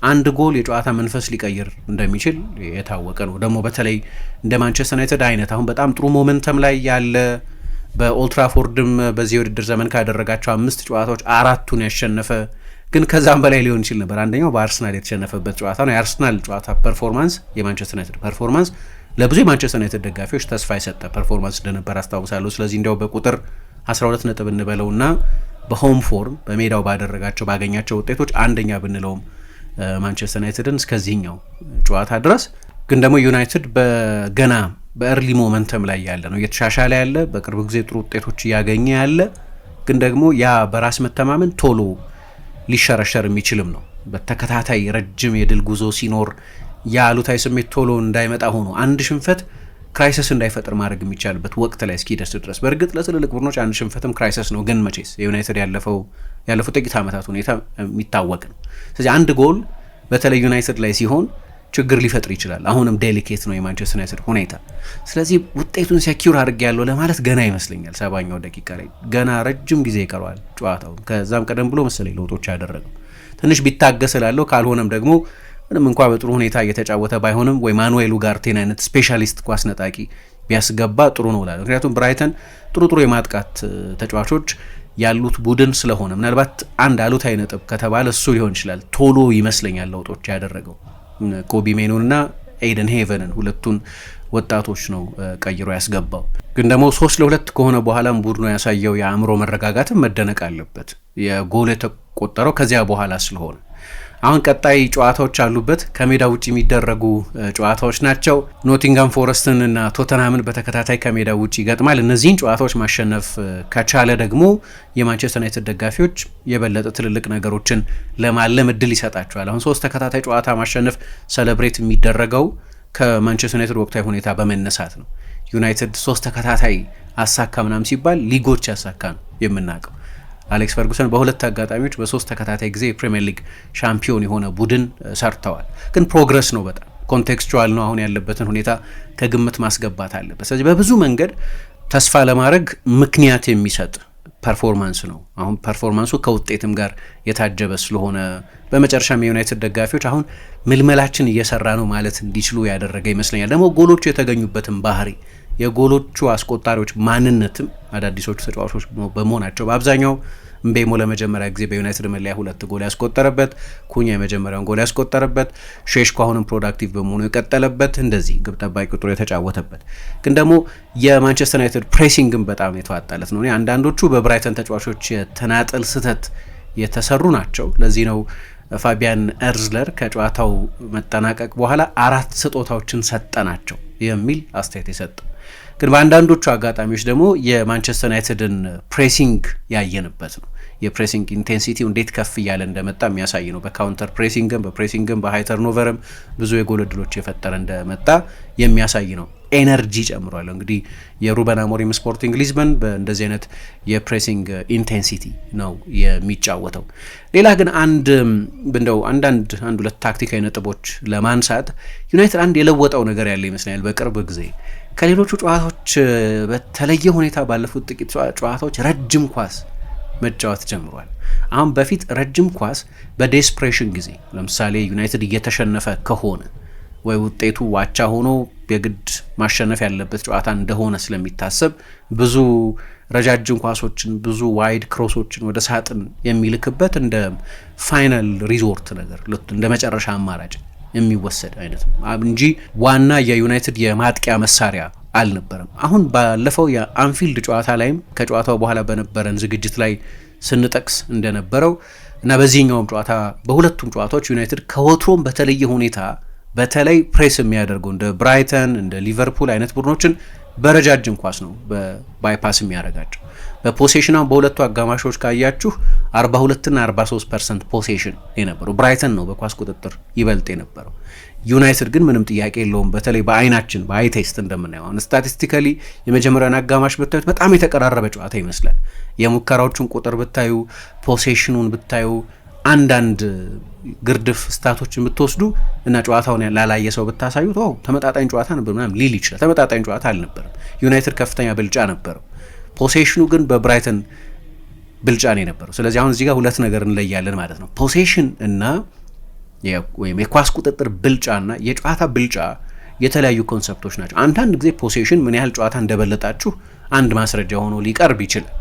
አንድ ጎል የጨዋታ መንፈስ ሊቀይር እንደሚችል የታወቀ ነው። ደግሞ በተለይ እንደ ማንቸስተር ዩናይትድ አይነት አሁን በጣም ጥሩ ሞመንተም ላይ ያለ በኦልትራፎርድም በዚህ የውድድር ዘመን ካደረጋቸው 5 ጨዋታዎች 4ቱን ያሸነፈ ግን ከዛም በላይ ሊሆን ይችል ነበር። አንደኛው በአርሰናል የተሸነፈበት ጨዋታ ነው። የአርሰናል ጨዋታ ፐርፎርማንስ የማንቸስተር ዩናይትድ ፐርፎርማንስ ለብዙ የማንቸስተር ዩናይትድ ደጋፊዎች ተስፋ የሰጠ ፐርፎርማንስ እንደነበር አስታውሳለሁ። ስለዚህ እንዲያው በቁጥር 12 ነጥብ እንበለውና በሆም ፎርም በሜዳው ባገኛቸው ውጤቶች አንደኛ ብንለውም ማንቸስተር ዩናይትድን እስከዚህኛው ጨዋታ ድረስ ግን ደግሞ ዩናይትድ በገና በእርሊ ሞመንተም ላይ ያለ ነው፣ እየተሻሻለ ያለ በቅርብ ጊዜ ጥሩ ውጤቶች እያገኘ ያለ ግን ደግሞ ያ በራስ መተማመን ቶሎ ሊሸረሸር የሚችልም ነው። በተከታታይ ረጅም የድል ጉዞ ሲኖር ያ አሉታዊ ስሜት ቶሎ እንዳይመጣ ሆኖ አንድ ሽንፈት ክራይሲስ እንዳይፈጥር ማድረግ የሚቻልበት ወቅት ላይ እስኪደርስ ድረስ በእርግጥ ለትልልቅ ቡድኖች አንድ ሽንፈትም ክራይሲስ ነው። ግን መቼስ የዩናይትድ ያለፉት ጥቂት ዓመታት ሁኔታ የሚታወቅ ነው። ስለዚህ አንድ ጎል በተለይ ዩናይትድ ላይ ሲሆን ችግር ሊፈጥር ይችላል። አሁንም ዴሊኬት ነው የማንቸስተር ዩናይትድ ሁኔታ። ስለዚህ ውጤቱን ሴኪዩር አድርጌ ያለው ለማለት ገና ይመስለኛል። 70ኛው ደቂቃ ላይ ገና ረጅም ጊዜ ይቀረዋል ጨዋታው። ከዛም ቀደም ብሎ መሰለኝ ለውጦች ያደረገው ትንሽ ቢታገስ እላለሁ። ካልሆነም ደግሞ ምንም እንኳ በጥሩ ሁኔታ እየተጫወተ ባይሆንም ወይ ማኑኤል ኡጋርቴን አይነት ስፔሻሊስት ኳስ ነጣቂ ቢያስገባ ጥሩ ነው እላለሁ። ምክንያቱም ብራይተን ጥሩ የማጥቃት ተጫዋቾች ያሉት ቡድን ስለሆነ ምናልባት አንድ አሉታዊ ነጥብ ከተባለ እሱ ሊሆን ይችላል። ቶሎ ይመስለኛል ለውጦች ያደረገው ኮቢ ሜኑንና ኤይደን ሄቨንን ሁለቱን ወጣቶች ነው ቀይሮ ያስገባው። ግን ደግሞ 3-2 ከሆነ በኋላም ቡድኑ ያሳየው የአእምሮ መረጋጋትም መደነቅ አለበት። የጎል የተቆጠረው ከዚያ በኋላ ስለሆነ አሁን ቀጣይ ጨዋታዎች አሉበት። ከሜዳ ውጭ የሚደረጉ ጨዋታዎች ናቸው። ኖቲንጋም ፎረስትን እና ቶተንሃምን በተከታታይ ከሜዳ ውጭ ይገጥማል። እነዚህን ጨዋታዎች ማሸነፍ ከቻለ ደግሞ የማንቸስተር ዩናይትድ ደጋፊዎች የበለጠ ትልልቅ ነገሮችን ለማለም እድል ይሰጣቸዋል። አሁን 3 ተከታታይ ጨዋታ ማሸነፍ ሰለብሬት የሚደረገው ከማንቸስተር ዩናይትድ ወቅታዊ ሁኔታ በመነሳት ነው። ዩናይትድ 3 ተከታታይ አሳካ ምናም ሲባል ሊጎች ያሳካ ነው የምናውቀው። አሌክስ ፈርጉሰን በ2 አጋጣሚዎች በ3 ተከታታይ ጊዜ የፕሪሚየር ሊግ ሻምፒዮን የሆነ ቡድን ሰርተዋል። ግን ፕሮግረስ ነው፣ በጣም ኮንቴክስቹዋል ነው። አሁን ያለበትን ሁኔታ ከግምት ማስገባት አለበት። ስለዚህ በብዙ መንገድ ተስፋ ለማድረግ ምክንያት የሚሰጥ ፐርፎርማንስ ነው። አሁን ፐርፎርማንሱ ከውጤትም ጋር የታጀበ ስለሆነ በመጨረሻም የዩናይትድ ደጋፊዎች አሁን ምልመላችን እየሰራ ነው ማለት እንዲችሉ ያደረገ ይመስለኛል። ደግሞ ጎሎቹ የተገኙበትም ባህሪ የጎሎቹ አስቆጣሪዎች ማንነትም አዳዲሶቹ ተጫዋቾች በመሆናቸው በአብዛኛው እምቤሞ ለመጀመሪያ ጊዜ በዩናይትድ መለያ 2 ጎል ያስቆጠረበት፣ ኩኛ የመጀመሪያውን ጎል ያስቆጠረበት፣ ሼሽኮ አሁንም ፕሮዳክቲቭ በመሆኑ የቀጠለበት፣ እንደዚህ ግብ ጠባቂ ቁጥሩ የተጫወተበት ግን ደግሞ የማንቸስተር ዩናይትድ ፕሬሲንግም በጣም የተዋጣለት ነው። አንዳንዶቹ በብራይተን ተጫዋቾች የተናጠል ስህተት የተሰሩ ናቸው። ለዚህ ነው ፋቢያን ኤርዝለር ከጨዋታው መጠናቀቅ በኋላ 4 ስጦታዎችን ሰጠናቸው የሚል አስተያየት የሰጠው። ግን በአንዳንዶቹ አጋጣሚዎች ደግሞ የማንቸስተር ዩናይትድን ፕሬሲንግ ያየንበት ነው። የፕሬሲንግ ኢንቴንሲቲው እንዴት ከፍ እያለ እንደመጣ የሚያሳይ ነው። በካውንተር ፕሬሲንግም በሃይ ተርኖቨርም ብዙ የጎል ዕድሎች የፈጠረ እንደመጣ የሚያሳይ ነው። ኤነርጂ ጨምሯል። እንግዲህ የሩበን አሞሪም ስፖርቲንግ ሊዝበን በእንደዚህ አይነት የፕሬሲንግ ኢንቴንሲቲ ነው የሚጫወተው። ሌላ ግን አንድ ሁለት ታክቲካዊ ነጥቦች ለማንሳት ዩናይትድ አንድ የለወጠው ነገር ያለ ይመስለኛል። በቅርብ ጊዜ ከሌሎቹ ጨዋታዎች በተለየ ሁኔታ ባለፉት ጥቂት ጨዋታዎች ረጅም ኳስ መጫወት ጀምሯል። አሁን በፊት ረጅም ኳስ በዴስፕሬሽን ጊዜ ለምሳሌ ዩናይትድ እየተሸነፈ ከሆነ ወይ ውጤቱ ዋቻ ሆኖ የግድ ማሸነፍ ያለበት ጨዋታ እንደሆነ ስለሚታሰብ ብዙ ረጃጅም ኳሶችን ብዙ ዋይድ ክሮሶችን ወደ ሳጥን የሚልክበት እንደ ፋይናል ሪዞርት ነገር እንደ መጨረሻ አማራጭ የሚወሰድ አይነት ነው እንጂ ዋና የዩናይትድ የማጥቂያ መሳሪያ አልነበረም። አሁን ባለፈው የአንፊልድ ጨዋታ ላይም ከጨዋታው በኋላ በነበረን ዝግጅት ላይ ስንጠቅስ እንደነበረው እና በዚህኛውም ጨዋታ በሁለቱም ጨዋታዎች ዩናይትድ ከወትሮም በተለየ ሁኔታ በተለይ ፕሬስ የሚያደርገው እንደ ብራይተን እንደ ሊቨርፑል አይነት ቡድኖችን በረጃጅም ኳስ ነው በባይፓስ የሚያደርጋቸው። በፖሴሽን በሁለቱ አጋማሾች ካያችሁ 42 እና 43% ፖሴሽን የነበረው ብራይተን ነው በኳስ ቁጥጥር ይበልጥ የነበረው። ዩናይትድ ግን ምንም ጥያቄ የለውም። በተለይ በአይናችን በአይ ቴስት እንደምናየው አሁን ስታቲስቲካሊ የመጀመሪያውን አጋማሽ ብታዩት በጣም የተቀራረበ ጨዋታ ይመስላል። የሙከራዎቹን ቁጥር ብታዩ፣ ፖሴሽኑን ብታዩ፣ አንዳንድ ግርድፍ ስታቶችን ብትወስዱ እና ጨዋታውን ላላየ ሰው ብታሳዩት ተመጣጣኝ ጨዋታ ነበር ምናምን ሊል ይችላል። ተመጣጣኝ ጨዋታ አልነበረም። ዩናይትድ ከፍተኛ ብልጫ ነበረው። ፖሴሽኑ ግን በብራይተን ብልጫ ነው የነበረው። ስለዚህ አሁን እዚህ ጋር ሁለት ነገር እንለያለን ማለት ነው። ፖሴሽን እና ወይም የኳስ ቁጥጥር ብልጫና የጨዋታ ብልጫ የተለያዩ ኮንሰፕቶች ናቸው። አንዳንድ ጊዜ ፖሴሽን ምን ያህል ጨዋታ እንደበለጣችሁ አንድ ማስረጃ ሆኖ ሊቀርብ ይችላል።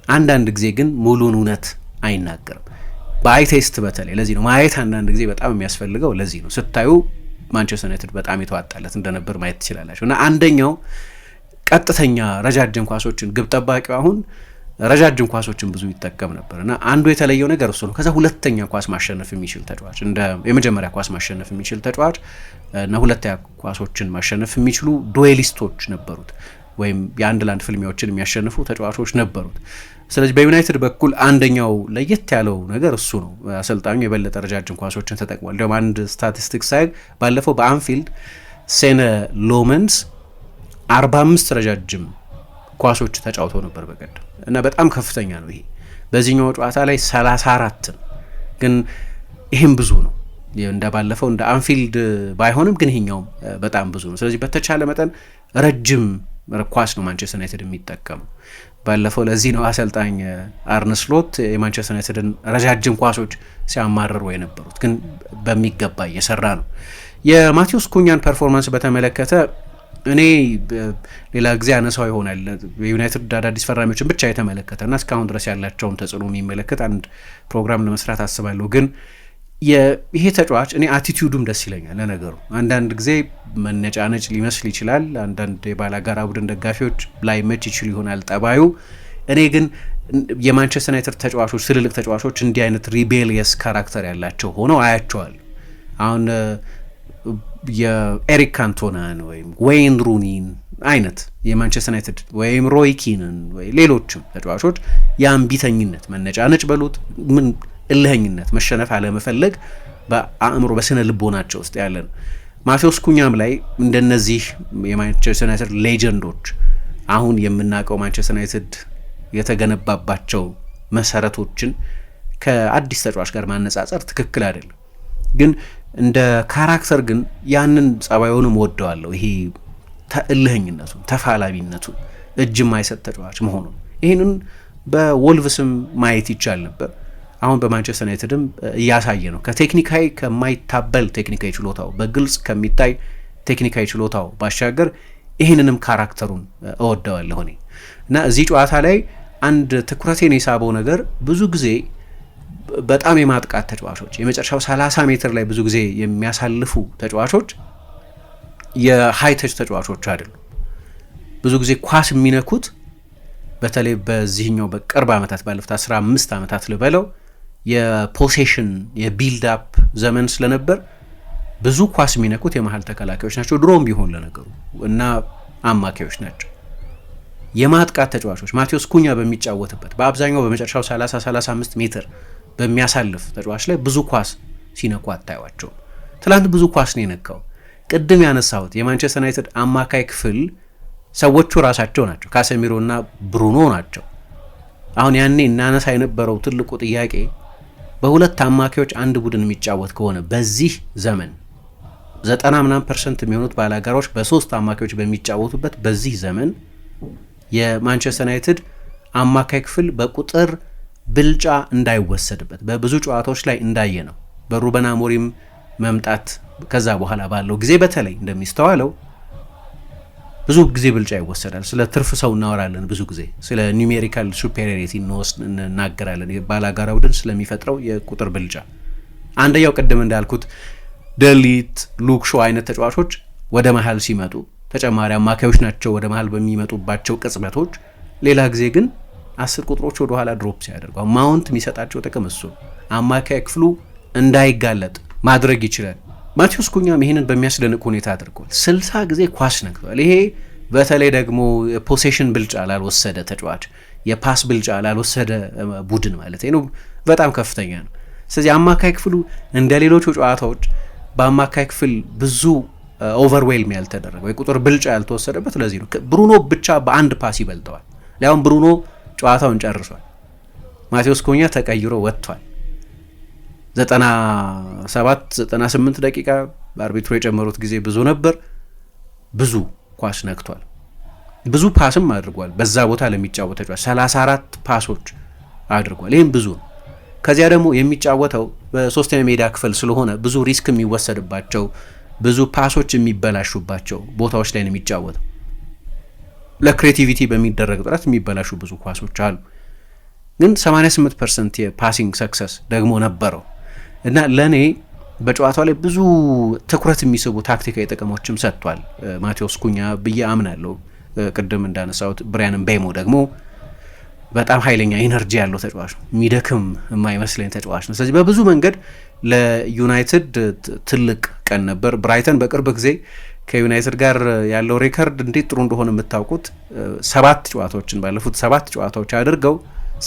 አንዳንድ ጊዜ ግን ሙሉን እውነት አይናገርም። በአይ ቴስት በተለይ ለዚህ ነው ማየት አንዳንድ ጊዜ በጣም የሚያስፈልገው። ለዚህ ነው ስታዩ ማንቸስተር ዩናይትድ በጣም የተዋጣለት እንደነበር ማየት ትችላላችሁ። እና አንደኛው ቀጥተኛ ረጃጅም ኳሶችን ግብ ጠባቂው አሁን ረጃጅም ኳሶችን ብዙ ይጠቀም ነበር እና አንዱ የተለየው ነገር እሱ ነው። ከዛ ሁለተኛ ኳስ ማሸነፍ የሚችል ተጫዋች እንደ የመጀመሪያ ኳስ ማሸነፍ የሚችል ተጫዋች እና ሁለተኛ ኳሶችን ማሸነፍ የሚችሉ ዱዌሊስቶች ነበሩት፣ ወይም የአንድ ለአንድ ፍልሚያዎችን የሚያሸንፉ ተጫዋቾች ነበሩት። ስለዚህ በዩናይትድ በኩል አንደኛው ለየት ያለው ነገር እሱ ነው። አሰልጣኙ የበለጠ ረጃጅም ኳሶችን ተጠቅሟል። እንዲሁም አንድ ስታቲስቲክስ ሳይ ባለፈው በአንፊልድ ሴነ ሎመንስ 45 ረጃጅም ኳሶች ተጫውተው ነበር በቀደም እና በጣም ከፍተኛ ነው ይሄ። በዚህኛው ጨዋታ ላይ 34 ግን ይህም ብዙ ነው። እንደባለፈው እንደ አንፊልድ ባይሆንም ግን ይሄኛው በጣም ብዙ ነው። ስለዚህ በተቻለ መጠን ረጅም ኳስ ነው ማንቸስተር ዩናይትድ የሚጠቀመው። ባለፈው ለዚህ ነው አሰልጣኝ አርነ ስሎት የማንቸስተር ዩናይትድን ረጃጅም ኳሶች ሲያማርሩ የነበሩት፣ ግን በሚገባ እየሰራ ነው። የማቴዎስ ኩኛን ፐርፎርማንስ በተመለከተ እኔ ሌላ ጊዜ አነሳው ይሆናል። የዩናይትድ አዳዲስ ፈራሚዎችን ብቻ የተመለከተና እስካሁን ድረስ ያላቸውን ተጽዕኖ የሚመለከት አንድ ፕሮግራም ለመስራት አስባለሁ። ግን ይሄ ተጫዋች እኔ አቲቲዩዱም ደስ ይለኛል። ለነገሩ አንዳንድ ጊዜ መነጫነጭ ሊመስል ይችላል፣ አንዳንድ የባላጋራ ቡድን ደጋፊዎች ላይ መች ይችል ይሆናል ጠባዩ። እኔ ግን የማንቸስተር ዩናይትድ ተጫዋቾች፣ ትልልቅ ተጫዋቾች እንዲህ አይነት ሪቤሊየስ ካራክተር ያላቸው ሆነው አያቸዋል። አሁን የኤሪክ ካንቶናን ወይም ዌይን ሩኒን አይነት የማንቸስተር ዩናይትድ ወይም ሮይ ኪንን ወይ ሌሎችም ተጫዋቾች የአምቢተኝነት መነጫነጭ በሉት ምን እልህኝነት፣ መሸነፍ አለመፈለግ በአእምሮ በስነ ልቦናቸው ውስጥ ያለ ነው። ማቴዎስ ኩኛም ላይ እንደነዚህ የማንቸስተር ዩናይትድ ሌጀንዶች አሁን የምናውቀው ማንቸስተር ዩናይትድ የተገነባባቸው መሰረቶችን ከአዲስ ተጫዋች ጋር ማነጻጸር ትክክል አይደለም። ግን እንደ ካራክተር ግን ያንን ጸባዩንም ወደዋለሁ። ይሄ እልህኝነቱን፣ ተፋላሚነቱን፣ እጅ የማይሰጥ ተጫዋች መሆኑን ይህንን በወልቭስም ማየት ይቻል ነበር። አሁን በማንቸስተር ዩናይትድም እያሳየ ነው። ከቴክኒካዊ ከማይታበል ቴክኒካዊ ችሎታው በግልጽ ከሚታይ ቴክኒካዊ ችሎታው ባሻገር ይህንንም ካራክተሩን እወደዋለሁ እኔ እና እዚህ ጨዋታ ላይ አንድ ትኩረቴን የሳበው ነገር ብዙ ጊዜ በጣም የማጥቃት ተጫዋቾች የመጨረሻው 30 ሜትር ላይ ብዙ ጊዜ የሚያሳልፉ ተጫዋቾች የሃይተች ተጫዋቾች አይደሉም። ብዙ ጊዜ ኳስ የሚነኩት በተለይ በዚህኛው በቅርብ ዓመታት ባለፉት 15 ዓመታት ልበለው የፖሴሽን የቢልድ አፕ ዘመን ስለነበር ብዙ ኳስ የሚነኩት የመሀል ተከላካዮች ናቸው። ድሮም ቢሆን ለነገሩ እና አማካዮች ናቸው። የማጥቃት ተጫዋቾች ማቴዎስ ኩኛ በሚጫወትበት በአብዛኛው በመጨረሻው 30-35 ሜትር በሚያሳልፍ ተጫዋች ላይ ብዙ ኳስ ሲነኩ አታዩዋቸውም። ትላንት ብዙ ኳስ ነው የነካው። ቅድም ያነሳሁት የማንቸስተር ዩናይትድ አማካይ ክፍል ሰዎቹ ራሳቸው ናቸው፣ ካሴሚሮና ብሩኖ ናቸው። አሁን ያኔ እናነሳ የነበረው ትልቁ ጥያቄ በሁለት አማካዮች አንድ ቡድን የሚጫወት ከሆነ በዚህ ዘመን 90% የሚሆኑት ባላጋራዎች በሶስት አማካዮች በሚጫወቱበት በዚህ ዘመን የማንቸስተር ዩናይትድ አማካይ ክፍል በቁጥር ብልጫ እንዳይወሰድበት በብዙ ጨዋታዎች ላይ እንዳየ ነው። በሩበን አሞሪም መምጣት ከዛ በኋላ ባለው ጊዜ በተለይ እንደሚስተዋለው ብዙ ጊዜ ብልጫ ይወሰዳል። ስለ ትርፍ ሰው እናወራለን፣ ብዙ ጊዜ ስለ ኒሜሪካል ሱፔሪዮሪቲ እናገራለን። ባላጋራ ቡድን ስለሚፈጥረው የቁጥር ብልጫ አንደኛው ቅድም እንዳልኩት ደሊት፣ ሉክ ሾው አይነት ተጫዋቾች ወደ መሀል ሲመጡ ተጨማሪ አማካዮች ናቸው ወደ መሀል በሚመጡባቸው ቅጽበቶች። ሌላ ጊዜ ግን 10 ቁጥሮች ወደ ኋላ ድሮፕ ሲያደርጉ ማውንት የሚሰጣቸው ጥቅም እሱ አማካይ ክፍሉ እንዳይጋለጥ ማድረግ ይችላል። ማቴዎስ ኩኛም ይህንን በሚያስደንቅ ሁኔታ አድርጓል። 60 ጊዜ ኳስ ነክቷል። ይሄ በተለይ ደግሞ የፖሴሽን ብልጫ ላልወሰደ ተጫዋች፣ የፓስ ብልጫ ላልወሰደ ቡድን ማለት ነው በጣም ከፍተኛ ነው። ስለዚህ አማካይ ክፍሉ እንደ ሌሎቹ ጨዋታዎች በአማካይ ክፍል ብዙ ኦቨርዌልም ያልተደረገው የቁጥር ብልጫ ያልተወሰደበት ለዚህ ነው። ብሩኖ ብቻ በአንድ ፓስ ይበልጠዋል። ሊያውም ብሩኖ ጨዋታውን ጨርሷል። ማቴዎስ ኩኛ ተቀይሮ ወጥቷል። 97-98 ደቂቃ በአርቢትሩ የጨመሩት ጊዜ ብዙ ነበር። ብዙ ኳስ ነክቷል። ብዙ ፓስም አድርጓል። በዛ ቦታ ለሚጫወት ተጫዋች 34 ፓሶች አድርጓል። ይህም ብዙ ነው። ከዚያ ደግሞ የሚጫወተው በሶስተኛ ሜዳ ክፍል ስለሆነ ብዙ ሪስክ የሚወሰድባቸው ብዙ ፓሶች የሚበላሹባቸው ቦታዎች ላይ ነው የሚጫወተው። ለክሬቲቪቲ በሚደረግ ጥረት የሚበላሹ ብዙ ኳሶች አሉ። ግን 88% የፓሲንግ ሰክሰስ ደግሞ ነበረው እና ለእኔ በጨዋታው ላይ ብዙ ትኩረት የሚስቡ ታክቲካዊ ጥቅሞችም ሰጥቷል ማቴዎስ ኩኛ ብዬ አምናለሁ። ቅድም እንዳነሳሁት ብራያን ምቤሞ ደግሞ በጣም ኃይለኛ ኢነርጂ ያለው ተጫዋች ነው፣ የሚደክም የማይመስለኝ ተጫዋች ነው። ስለዚህ በብዙ መንገድ ለዩናይትድ ትልቅ ቀን ነበር። ብራይተን በቅርብ ጊዜ ከዩናይትድ ጋር ያለው ሬከርድ እንዴት ጥሩ እንደሆነ የምታውቁት 7 ጨዋታዎችን ባለፉት 7 ጨዋታዎች አድርገው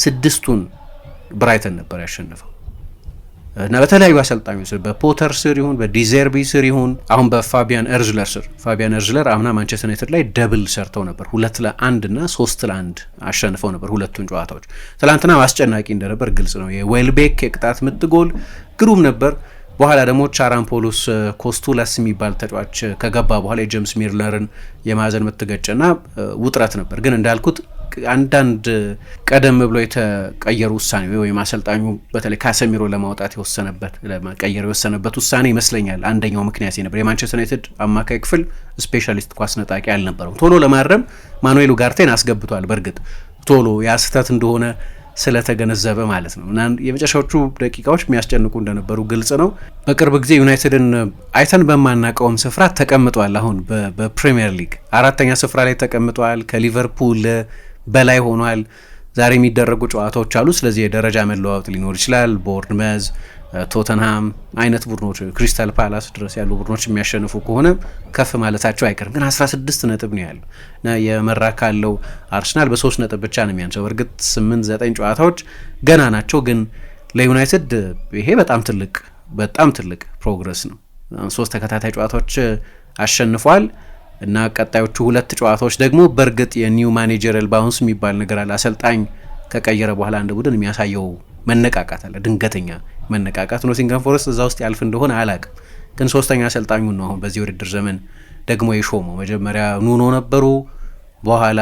6ቱን ብራይተን ነበር ያሸነፈው እና በተለያዩ አሰልጣኞች ስር በፖተር ስር ይሁን በዲዘርቢ ስር ይሁን አሁን በፋቢያን ኤርዝለር ስር ፋቢያን ኤርዝለር አምና ማንቸስተር ዩናይትድ ላይ ደብል ሰርተው ነበር 2-1 እና 3-1 አሸንፈው ነበር ሁለቱን ጨዋታዎች። ትላንትና አስጨናቂ እንደነበር ግልጽ ነው። የዌልቤክ የቅጣት ምት ጎል ግሩም ነበር። በኋላ ደግሞ ቻራምፖሎስ ኮስቱላስ የሚባል ተጫዋች ከገባ በኋላ የጄምስ ሚለርን የማዕዘን ምት ገጨና ውጥረት ነበር። ግን እንዳልኩት አንዳንድ ቀደም ብሎ የተቀየሩ ውሳኔ ወይም አሰልጣኙ በተለይ ካሰሚሮ ለማውጣት ለመቀየር የወሰነበት ውሳኔ ይመስለኛል አንደኛው ምክንያት ነበር። የማንቸስተር ዩናይትድ አማካይ ክፍል ስፔሻሊስት ኳስ ነጣቂ አልነበረም። ቶሎ ለማረም ማኑኤል ኡጋርቴን አስገብቷል። በእርግጥ ቶሎ ያስተት እንደሆነ ስለተገነዘበ ማለት ነው እና የመጨረሻዎቹ ደቂቃዎች የሚያስጨንቁ እንደነበሩ ግልጽ ነው። በቅርብ ጊዜ ዩናይትድን አይተን በማናቀውም ስፍራ ተቀምጧል። አሁን በፕሪሚየር ሊግ 4ኛ ስፍራ ላይ ተቀምጧል። ከሊቨርፑል በላይ ሆኗል። ዛሬ የሚደረጉ ጨዋታዎች አሉ። ስለዚህ የደረጃ መለዋወጥ ሊኖር ይችላል። ቦርንመዝ፣ ቶተንሃም አይነት ቡድኖች ክሪስታል ፓላስ ድረስ ያሉ ቡድኖች የሚያሸንፉ ከሆነ ከፍ ማለታቸው አይቀርም። ግን 16 ነጥብ ነው ያለው እና የመራ ካለው አርሰናል በ3 ነጥብ ብቻ ነው የሚያንሰው። እርግጥ 8-9 ጨዋታዎች ገና ናቸው። ግን ለዩናይትድ ይሄ በጣም ትልቅ ፕሮግረስ ነው። 3 ተከታታይ ጨዋታዎች አሸንፏል እና ቀጣዮቹ 2 ጨዋታዎች ደግሞ በእርግጥ የኒው ማኔጀራል ባውንስ የሚባል ነገር አለ። አሰልጣኝ ከቀየረ በኋላ አንድ ቡድን የሚያሳየው መነቃቃት አለ፣ ድንገተኛ መነቃቃት። ኖቲንግሃም ፎረስት እዛ ውስጥ ያልፍ እንደሆነ አላቅም፣ ግን 3ኛ አሰልጣኙን ነው አሁን በዚህ ውድድር ዘመን ደግሞ የሾመው። መጀመሪያ ኑኖ ነበሩ፣ በኋላ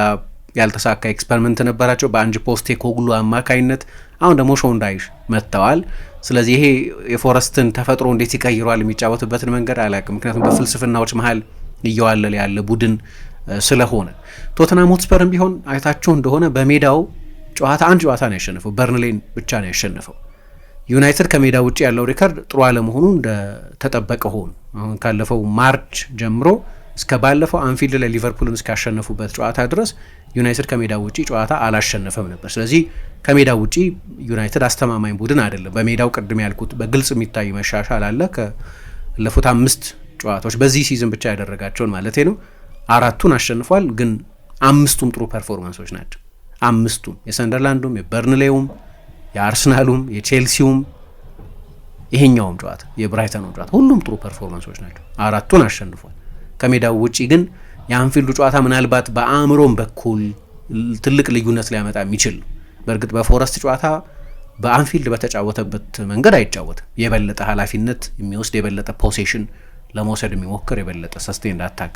ያልተሳካ ኤክስፐሪመንት ነበራቸው በአንጅ ፖስቴኮግሉ አማካይነት፣ አሁን ደግሞ ሾንዳይሽ መጥተዋል። ስለዚህ ይሄ የፎረስትን ተፈጥሮ እንዴት ይቀይሯል የሚጫወትበትን መንገድ አላቅም፣ ምክንያቱም በፍልስፍናዎች መሀል እየዋለለ ያለ ቡድን ስለሆነ። ቶተንሃም ሆትስፐርም ቢሆን አይታችሁ እንደሆነ በሜዳው አንድ ጨዋታ ነው ያሸነፈው፣ በርንሌን ብቻ ነው ያሸነፈው። ዩናይትድ ከሜዳ ውጭ ያለው ሪከርድ ጥሩ አለመሆኑ እንደተጠበቀ ሆኑ። አሁን ካለፈው ማርች ጀምሮ እስከ ባለፈው አንፊልድ ላይ ሊቨርፑልን እስካሸነፉበት ጨዋታ ድረስ ዩናይትድ ከሜዳ ውጭ ጨዋታ አላሸነፈም ነበር። ስለዚህ ከሜዳ ውጭ ዩናይትድ አስተማማኝ ቡድን አይደለም። በሜዳው ቅድም ያልኩት በግልጽ የሚታይ መሻሻል አለ። ካለፉት 5 ጨዋታዎች በዚህ ሲዝን ብቻ ያደረጋቸውን ማለት ነው 4ቱን አሸንፏል። ግን 5ቱም ጥሩ ፐርፎርማንሶች ናቸው። 5ቱም የሰንደርላንዱም፣ የበርንሌውም፣ የአርሰናሉም፣ የቼልሲውም ይሄኛውም ጨዋታ የብራይተኑም ጨዋታ ሁሉም ጥሩ ፐርፎርማንሶች ናቸው። 4ቱን አሸንፏል። ከሜዳው ውጪ ግን የአንፊልዱ ጨዋታ ምናልባት በአእምሮም በኩል ትልቅ ልዩነት ሊያመጣ የሚችል ነው። በእርግጥ በፎረስት ጨዋታ በአንፊልድ በተጫወተበት መንገድ አይጫወትም። የበለጠ ኃላፊነት የሚወስድ የበለጠ ፖሴሽን ለመውሰድ የሚሞክር የበለጠ ሰስቴንድ አታክ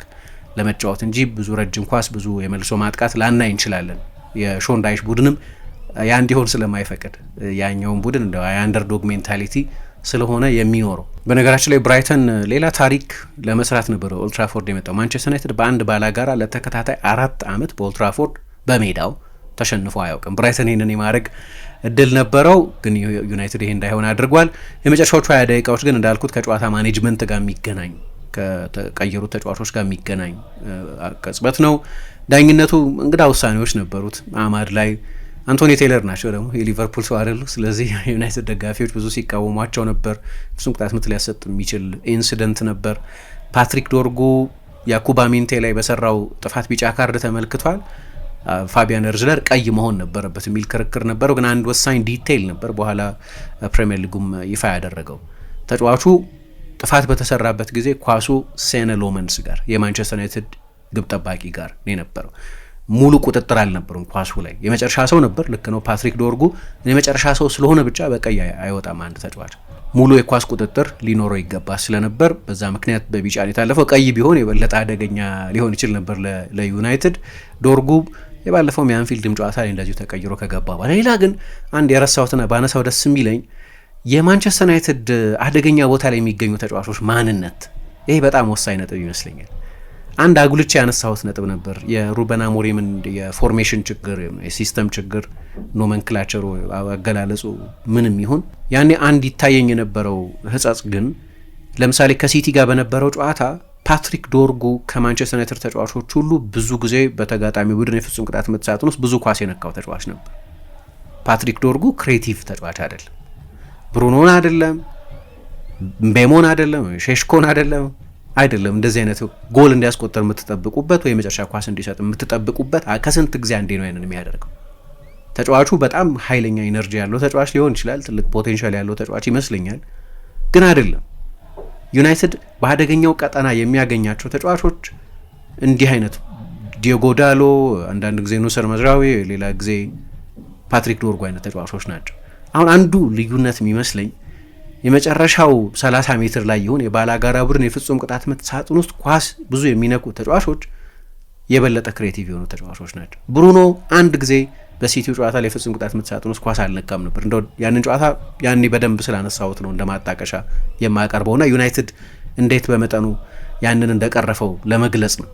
ለመጫወት እንጂ ብዙ ረጅም ኳስ ብዙ የመልሶ ማጥቃት ላናይ እንችላለን። የሾንዳይሽ ቡድንም ያ እንዲሆን ስለማይፈቅድ ያኛውን ቡድን እንደ የአንደርዶግ ሜንታሊቲ ስለሆነ የሚኖረው። በነገራችን ላይ ብራይተን ሌላ ታሪክ ለመስራት ነበር ኦልትራፎርድ የመጣው። ማንቸስተር ዩናይትድ በአንድ ባላጋራ ለተከታታይ 4 ዓመት በኦልትራፎርድ በሜዳው ተሸንፎ አያውቅም። ብራይተን ይህንን የማድረግ እድል ነበረው፣ ግን ዩናይትድ ይሄ እንዳይሆን አድርጓል። የመጨረሻዎቹ 20 ደቂቃዎች ግን እንዳልኩት ከጨዋታ ማኔጅመንት ጋር የሚገናኝ ከተቀየሩ ተጫዋቾች ጋር የሚገናኝ ቅጽበት ነው። ዳኝነቱ እንግዳ ውሳኔዎች ነበሩት። አማድ ላይ አንቶኒ ቴይለር ናቸው ደግሞ የሊቨርፑል ሰው አይደሉ። ስለዚህ ዩናይትድ ደጋፊዎች ብዙ ሲቃወሟቸው ነበር። እሱም ቅጣት ምት ሊያሰጥ የሚችል ኢንሲደንት ነበር። ፓትሪክ ዶርጉ ያኩባ ሚንቴ ላይ በሰራው ጥፋት ቢጫ ካርድ ተመልክቷል። ፋቢያን ኤርዝለር ቀይ መሆን ነበረበት የሚል ክርክር ነበረው። ግን አንድ ወሳኝ ዲቴይል ነበር በኋላ ፕሪሚየር ሊጉም ይፋ ያደረገው። ተጫዋቹ ጥፋት በተሰራበት ጊዜ ኳሱ ሴነ ሎመንስ ጋር የማንቸስተር ዩናይትድ ግብ ጠባቂ ጋር ነው የነበረው። ሙሉ ቁጥጥር አልነበረም ኳሱ ላይ። የመጨረሻ ሰው ነበር፣ ልክ ነው ፓትሪክ ዶርጉ። የመጨረሻ ሰው ስለሆነ ብቻ በቀይ አይወጣም አንድ ተጫዋች። ሙሉ የኳስ ቁጥጥር ሊኖረው ይገባ ስለነበር በዛ ምክንያት በቢጫ የታለፈው። ቀይ ቢሆን የበለጠ አደገኛ ሊሆን ይችል ነበር ለዩናይትድ። ዶርጉ የባለፈውም የአንፊልድም ጨዋታ ላይ እንደዚሁ ተቀይሮ ከገባ በኋላ። ሌላ ግን አንድ የረሳሁትና ባነሳው ደስ የሚለኝ የማንቸስተር ዩናይትድ አደገኛ ቦታ ላይ የሚገኙ ተጫዋቾች ማንነት፣ ይሄ በጣም ወሳኝ ነጥብ ይመስለኛል። አንድ አጉልቼ ያነሳሁት ነጥብ ነበር የሩበን አሞሪምን የፎርሜሽን ችግር፣ የሲስተም ችግር፣ ኖመንክላቸሩ አገላለጹ ምንም ይሁን ያኔ አንድ ይታየኝ የነበረው ህጸጽ ግን ለምሳሌ ከሲቲ ጋር በነበረው ጨዋታ ፓትሪክ ዶርጉ ከማንቸስተር ዩናይትድ ተጫዋቾች ሁሉ ብዙ ጊዜ በተጋጣሚ ቡድን የፍጹም ቅጣት ምት ሳጥን ውስጥ ብዙ ኳስ የነካው ተጫዋች ነበር። ፓትሪክ ዶርጉ ክሬቲቭ ተጫዋች አይደለም። ብሩኖን አይደለም፣ ምቤሞን አይደለም፣ ሼሽኮን አይደለም እንደዚህ አይነት ጎል እንዲያስቆጠር የምትጠብቁበት ወይ መጨረሻ ኳስ እንዲሰጥ የምትጠብቁበት ከስንት ጊዜ አንዴ ነው ያንን የሚያደርገው። ተጫዋቹ በጣም ኃይለኛ ኢነርጂ ያለው ተጫዋች ሊሆን ይችላል፣ ትልቅ ፖቴንሻል ያለው ተጫዋች ይመስለኛል፣ ግን አይደለም። ዩናይትድ በአደገኛው ቀጠና የሚያገኛቸው ተጫዋቾች እንዲህ አይነት ዲዮጎ ዳሎ፣ አንዳንድ ጊዜ ኑሰር መዝራዊ፣ ሌላ ጊዜ ፓትሪክ ዶርጉ አይነት ተጫዋቾች ናቸው። አሁን አንዱ ልዩነት የሚመስለኝ የመጨረሻው 30 ሜትር ላይ ይሁን የባላጋራ ቡድን የፍጹም ቅጣት ምት ሳጥን ውስጥ ኳስ ብዙ የሚነኩ ተጫዋቾች የበለጠ ክሬቲቭ የሆኑ ተጫዋቾች ናቸው። ብሩኖ አንድ ጊዜ በሲቲው ጨዋታ ላይ የፍጹም ቅጣት ምት ሳጥን ውስጥ ኳስ አልነካም ነበር። እንደው ያንን ጨዋታ ያኔ በደንብ ስላነሳሁት ነው እንደማጣቀሻ የማቀርበውና ዩናይትድ እንዴት በመጠኑ ያንን እንደቀረፈው ለመግለጽ ነው።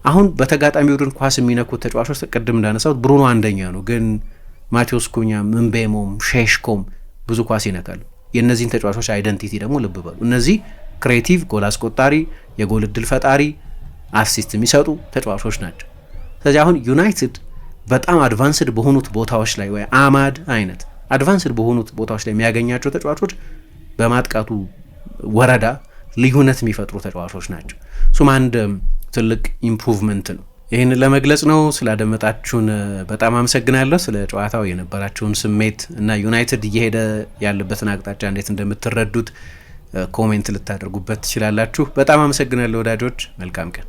አሁን በተጋጣሚ ቡድን ኳስ የሚነኩት ተጫዋቾች ቅድም እንዳነሳሁት ብሩኖ አንደኛ ነው፣ ግን ማቴዎስ ኩኛም፣ ምቤሞም፣ ሼሽኮም ብዙ ኳስ ይነካሉ። የእነዚህን ተጫዋቾች አይደንቲቲ ደግሞ ልብ በሉ። እነዚህ ክሬቲቭ፣ ጎል አስቆጣሪ፣ የጎል እድል ፈጣሪ፣ አሲስት የሚሰጡ ተጫዋቾች ናቸው። ስለዚህ አሁን ዩናይትድ በጣም አድቫንስድ በሆኑት ቦታዎች ላይ ወይ አማድ አይነት አድቫንስድ በሆኑት ቦታዎች ላይ የሚያገኛቸው ተጫዋቾች በማጥቃቱ ወረዳ ልዩነት የሚፈጥሩ ተጫዋቾች ናቸው። እሱም አንድ ትልቅ ኢምፕሩቭመንት ነው። ይህንን ለመግለጽ ነው። ስላደመጣችሁን በጣም አመሰግናለሁ። ስለ ጨዋታው የነበራችሁን ስሜት እና ዩናይትድ እየሄደ ያለበትን አቅጣጫ እንዴት እንደምትረዱት ኮሜንት ልታደርጉበት ትችላላችሁ። በጣም አመሰግናለሁ ወዳጆች፣ መልካም ቀን።